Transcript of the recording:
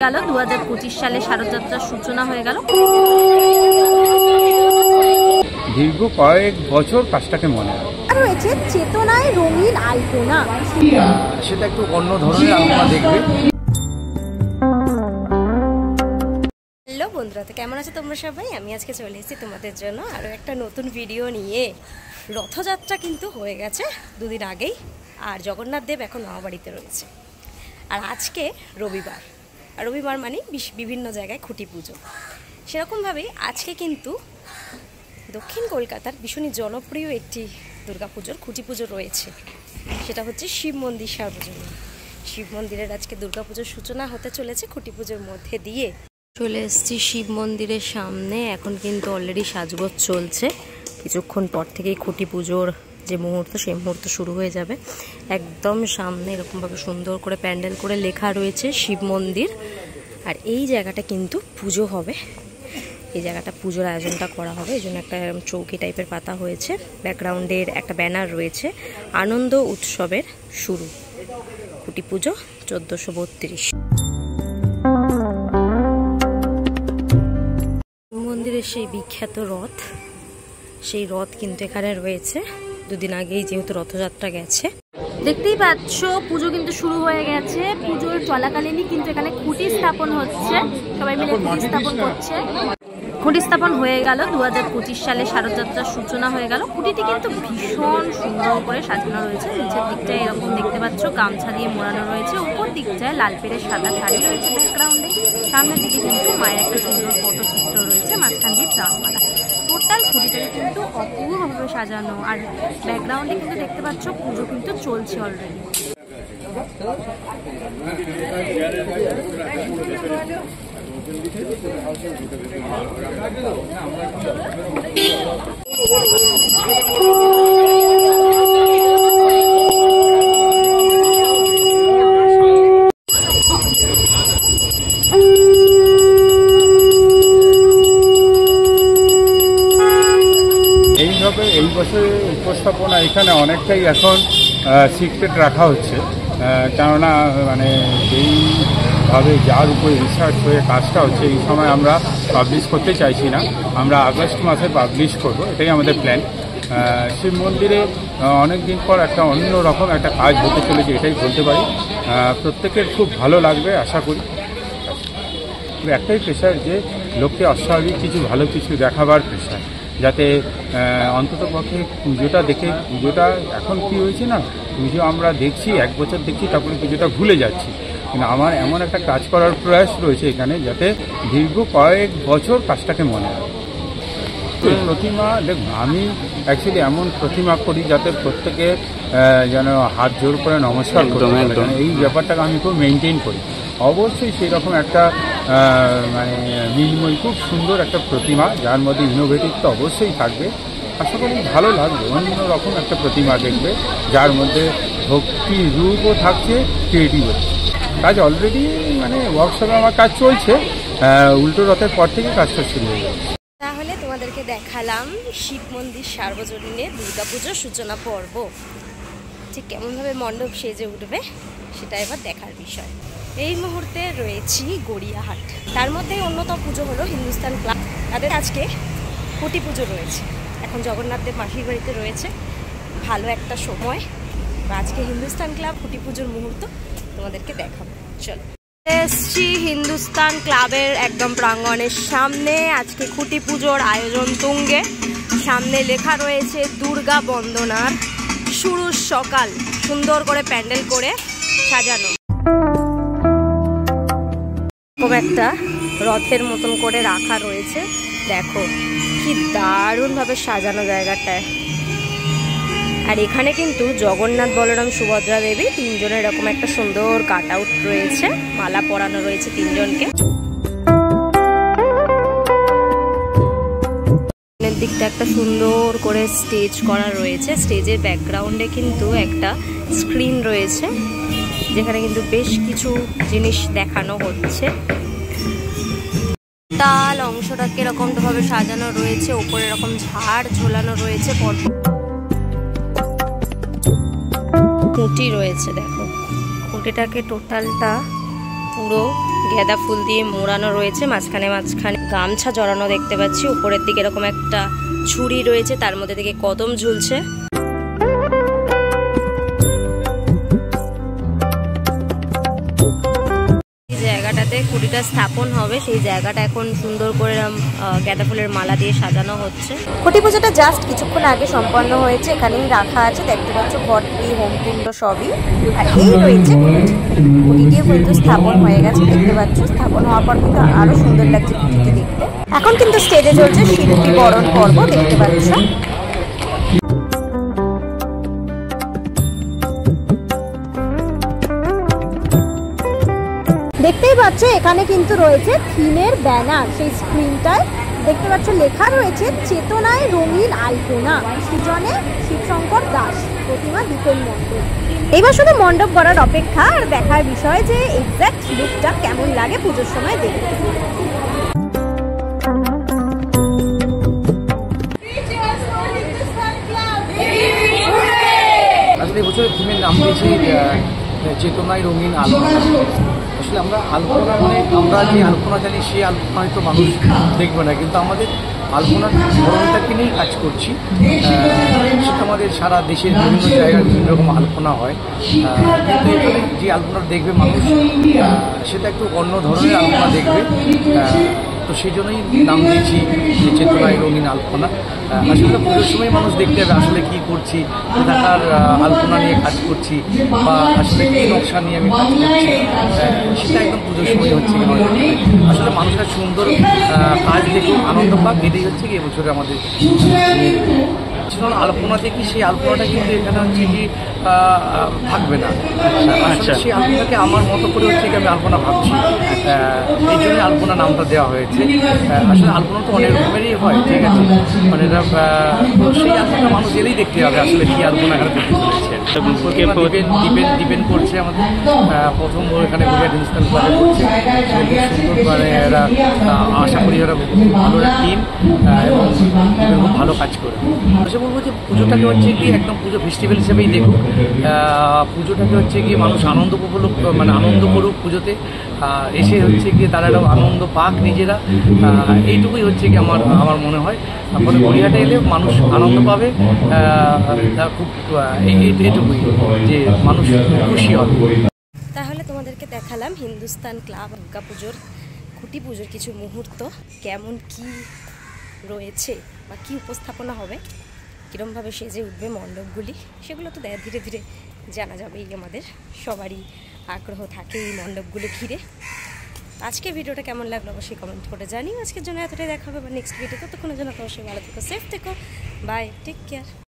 গেল 2025 সালে শারদযাত্রার সূচনা হয়ে গেল। দীর্ঘ কয়েক বছর কাজটাকে মনে রয়েছে চেতনায় রঙিন আলপনা, সেটা একটু অন্য ধরনের আলপনা দেখবে। হ্যালো বন্ধুরা, তো কেমন আছো তোমরা সবাই? আমি আজকে চলে এসেছি তোমাদের জন্য আরও একটা নতুন ভিডিও নিয়ে। রথযাত্রা কিন্তু হয়ে গেছে দুদিন আগেই, আর জগন্নাথ দেব এখন মামাবাড়িতে রয়েছে। আর আজকে রবিবার, আর রবিবার মানে বিভিন্ন জায়গায় খুঁটি পুজো। সেরকমভাবেই আজকে কিন্তু দক্ষিণ কলকাতার ভীষণই জনপ্রিয় একটি দুর্গাপুজোর খুঁটি পুজো রয়েছে, সেটা হচ্ছে শিব মন্দির সার্বজনীন। শিব মন্দিরের আজকে দুর্গাপুজোর সূচনা হতে চলেছে খুঁটি পুজোর মধ্যে দিয়ে। চলে এসেছি শিব মন্দিরের সামনে, এখন কিন্তু অলরেডি সাজগোজ চলছে। কিছুক্ষণ পর থেকেই খুঁটি পুজোর যে মুহূর্ত, সেই মুহূর্ত শুরু হয়ে যাবে। একদম সামনে এরকমভাবে সুন্দর করে প্যান্ডেল করে লেখা রয়েছে শিব মন্দির। আর এই জায়গাটা কিন্তু পুজো হবে, এই জায়গাটা পুজোর আয়োজনটা করা হবে, এই জন্য একটা চৌকি টাইপের পাতা হয়েছে। ব্যাকগ্রাউন্ডের একটা ব্যানার রয়েছে, আনন্দ উৎসবের শুরু, খুঁটি পুজো 1432। মন্দিরের সেই বিখ্যাত রথ, সেই রথ কিন্তু এখানে রয়েছে। দুদিন আগেই যেহেতু রথযাত্রা গেছে, দেখতেই পাচ্ছ পুজো কিন্তু শুরু হয়ে গেছে। পুজোর চলাকালীনই কিন্তু এখানে খুঁটি স্থাপন হচ্ছে, সবাই মিলে খুঁটি স্থাপন করছে। খুঁটি স্থাপন হয়ে গেল 2025 সালে শারদযাত্রার সূচনা হয়ে গেল। খুঁটিটি কিন্তু ভীষণ সুন্দর করে সাজানো রয়েছে। নিচের দিকটায় এরকম দেখতে পাচ্ছ গামছা দিয়ে মোড়ানো রয়েছে, উপর দিকটায় লাল পেড়ে সাদা শাড়ি রয়েছে ব্যাকগ্রাউন্ডে। সামনের দিকে কিন্তু মায়ের একটা সুন্দর ফটো চিত্র রয়েছে, মাঝখান দিয়ে চাঁদমালা। টোটাল খুঁটিটাকে কিন্তু অপূর্বভাবে সাজানো, আর ব্যাকগ্রাউন্ডে কিন্তু দেখতে পাচ্ছ পুজো কিন্তু চলছে অলরেডি। এইভাবে এই বছরের উপস্থাপনা এখানে অনেকটাই এখন সিক্রেট রাখা হচ্ছে, কেননা মানে যেইভাবে যার উপরে রিসার্চ হয়ে কাজটা হচ্ছে, এই সময় আমরা পাবলিশ করতে চাইছি না। আমরা আগস্ট মাসে পাবলিশ করব, এটাই আমাদের প্ল্যান। শিব মন্দিরে অনেক দিন পর একটা অন্য রকম একটা কাজ হতে চলেছে, এটাই বলতে পারি। প্রত্যেকের খুব ভালো লাগবে আশা করি। একটাই প্রেশার যে লোককে অস্বাভাবিক কিছু ভালো কিছু দেখাবার প্রেশার, যাতে অন্ততপক্ষে পুজোটা দেখে, পুজোটা এখন কি হয়েছে না, পুজো আমরা দেখছি এক বছর দেখছি, তারপরে পুজোটা ভুলে যাচ্ছি। কিন্তু আমার এমন একটা কাজ করার প্রয়াস রয়েছে এখানে, যাতে দীর্ঘ কয়েক বছর কাজটাকে মনে হয়। প্রতিমা দেখুন, আমি অ্যাকচুয়ালি এমন প্রতিমা করি যাতে প্রত্যেকে যেন হাত জোর করে নমস্কার করতে পারে, এই ব্যাপারটাকে আমি খুব মেনটেন করি। অবশ্যই সেই রকম একটা মানে মিলময় খুব সুন্দর একটা প্রতিমা, যার মধ্যে ইনোভেটিভ তো অবশ্যই থাকবে। আশা করি ভালো লাগবে, অন্য রকম একটা প্রতিমা দেখবে, যার মধ্যে ভক্তি রূপও থাকছে, ক্রিয়েটিভও। কাজ অলরেডি মানে ওয়ার্কশপে আমার কাজ চলছে, উল্টো রথের পর থেকে কাজটা শুরু হয়ে যাবে। তাহলে তোমাদেরকে দেখালাম শিব মন্দির সার্বজনীনে দুর্গাপুজোর সূচনা পর্ব। ঠিক কেমনভাবে মণ্ডপ সেজে উঠবে সেটা এবার দেখার বিষয়। এই মুহূর্তে রয়েছি গড়িয়াহাট, তার মধ্যে অন্যতম পুজো হলো হিন্দুস্তান ক্লাব। তাদের আজকে খুঁটি পুজো রয়েছে, এখন জগন্নাথ দেব মাসির বাড়িতে রয়েছে। ভালো একটা সময়, আজকে হিন্দুস্তান ক্লাব খুঁটি পুজোর মুহূর্ত তোমাদেরকে দেখাবো। চলো, এসছি হিন্দুস্তান ক্লাবের একদম প্রাঙ্গণের সামনে। আজকে খুঁটি পুজোর আয়োজন তুঙ্গে, সামনে লেখা রয়েছে দুর্গা বন্দনার শুরুর সকাল, সুন্দর করে প্যান্ডেল করে সাজানো। খুব একটা রথের মতন করে রাখা রয়েছে, দেখো কি দারুণ ভাবে সাজানো জায়গাটায়। আর এখানে কিন্তু জগন্নাথ, বলরাম, সুভদ্রা দেবী তিনজনের এরকম একটা সুন্দর কাট আউট রয়েছে, মালা পরানো রয়েছে তিনজনকে। দিকটা একটা সুন্দর করে স্টেজ করা রয়েছে, স্টেজের ব্যাকগ্রাউন্ডে কিন্তু একটা স্ক্রিন রয়েছে, যেখানে কিন্তু বেশ কিছু জিনিস দেখানো হচ্ছে। তাল অংশটাকে এরকম ভাবে সাজানো রয়েছে, উপরে এরকম ঝাড় ঝোলানো রয়েছে, খুঁটি রয়েছে। দেখো খুঁটিটাকে টোটালটা পুরো গাঁদা ফুল দিয়ে মোড়ানো রয়েছে, মাঝখানে মাঝখানে গামছা জড়ানো দেখতে পাচ্ছি, উপরের দিকে এরকম একটা ঝুড়ি রয়েছে, তার মধ্যে থেকে কদম ঝুলছে। জায়গাটাতে কুড়িটা স্থাপন হবে, সেই জায়গাটা এখন সুন্দর করে গাঁদা ফুলের মালা দিয়ে সাজানো হচ্ছে। খুঁটি পুজোটা জাস্ট কিছুক্ষণ আগে সম্পন্ন হয়েছে, এখানেই রাখা আছে, দেখতে পাচ্ছ ঘটটি, হোমকুণ্ড সবই। আর এই রয়েছে কুটিটিও কিন্তু স্থাপন হয়ে গেছে, দেখতে পাচ্ছ। স্থাপন হওয়ার পর কিন্তু আরো সুন্দর লাগছে কুটিটি দেখতে। এখন কিন্তু স্টেজে চলছে শিল্পী বরণ পর্ব, দেখতে পাচ্ছ। দেখতেই পাচ্ছ এখানে কিন্তু রয়েছে থিমের ব্যানার, সেই স্ক্রিনটায় দেখতে পাচ্ছ লেখা রয়েছে চেতনায় রঙিন আলপনা, সৃজনে শিবশঙ্কর দাস, প্রতিমা দীপেন মণ্ডল। এবার শুধু মণ্ডপ করার অপেক্ষা আর দেখার বিষয় যে এক্স্যাক্ট লুকটা কেমন লাগে পুজোর সময় দেখতে। আসলে এবছরের থিমের নাম দিয়েছি চেতনায় রঙিন আলপনা। আসলে আমরা আলপনা মানে আমরা যে আলপনা জানি সেই আলপনা হয়তো মানুষ দেখবে না, কিন্তু আমাদের আলপনার ধরনটাকে নিয়েই কাজ করছি। সেটা আমাদের সারা দেশের বিভিন্ন জায়গায় বিভিন্ন রকম আলপনা হয়, কিন্তু এখানে যে আলপনা দেখবে মানুষ সেটা একটু অন্য ধরনের আলপনা দেখবে। তো সেই জন্যই নাম দিয়েছি যে চেতনায় রঙিন আলপনা। আসলে পুজোর সময় মানুষ দেখতে হবে আসলে কী করছি, কোথাকার আলপনা নিয়ে কাজ করছি বা আসলে কী নকশা নিয়ে আমি কাজ করছি, সেটা একদম পুজোর সময় হচ্ছে। আসলে মানুষের সুন্দর কাজ দেখে আনন্দ পাক, এটাই হচ্ছে কি এবছরে আমাদের আলপনা দেখি। সেই আলপনাটা কিন্তু এখানে হচ্ছে কি থাকবে না। আচ্ছা, সেই আলপনাকে আমার মতো করে হচ্ছে কি আমি আলপনা ভাবছি, এই জন্য আলপনা নামটা দেওয়া হয়েছে। আসলে আলপনা তো অনেক রকমেরই হয়, ঠিক আছে, মানে সেই আলপনা মানুষ এলেই দেখতে হবে আসলে কি আলপনা এখানে দেখতে চলেছে। ডিপেন্ড করছে আমাদের প্রথম এখানে হিন্দুস্তান ক্লাবে করছে, সুন্দর মানে এরা আশা করি ওরা ভালো টিম এবং খুব ভালো কাজ করে। সে বলবো যে পুজোটাকে হচ্ছে কি একদম পুজো ফেস্টিভ্যাল হিসেবেই দেখুক। পুজোটাকে হচ্ছে কি মানুষ আনন্দ উপভোগ মানে আনন্দ করুক পুজোতে এসে, হচ্ছে কি তারা একটা আনন্দ পাক নিজেরা, এইটুকুই হচ্ছে কি আমার মনে হয়। ফলে গড়িয়াহাটে এলে মানুষ আনন্দ পাবে, খুব এইটুকুই যে মানুষ খুশি হবে। তাহলে তোমাদেরকে দেখালাম হিন্দুস্তান ক্লাব দুর্গা পুজোর খুঁটি পুজোর কিছু মুহূর্ত, কেমন কি রয়েছে বা কী উপস্থাপনা হবে, কীরমভাবে সেজে উঠবে মণ্ডপগুলি, সেগুলো তো ধীরে ধীরে জানা যাবেই। আমাদের সবারই আগ্রহ থাকে এই মণ্ডপগুলো ঘিরে। আজকে ভিডিওটা কেমন লাগলো অবশ্যই কমেন্ট করে জানিও। আজকের জন্য এতটাই, দেখা হবে নেক্সট ভিডিও। ততক্ষণের জন্য অবশ্যই ভালো থেকো, সেফ থেকো, বাই, টেক কেয়ার।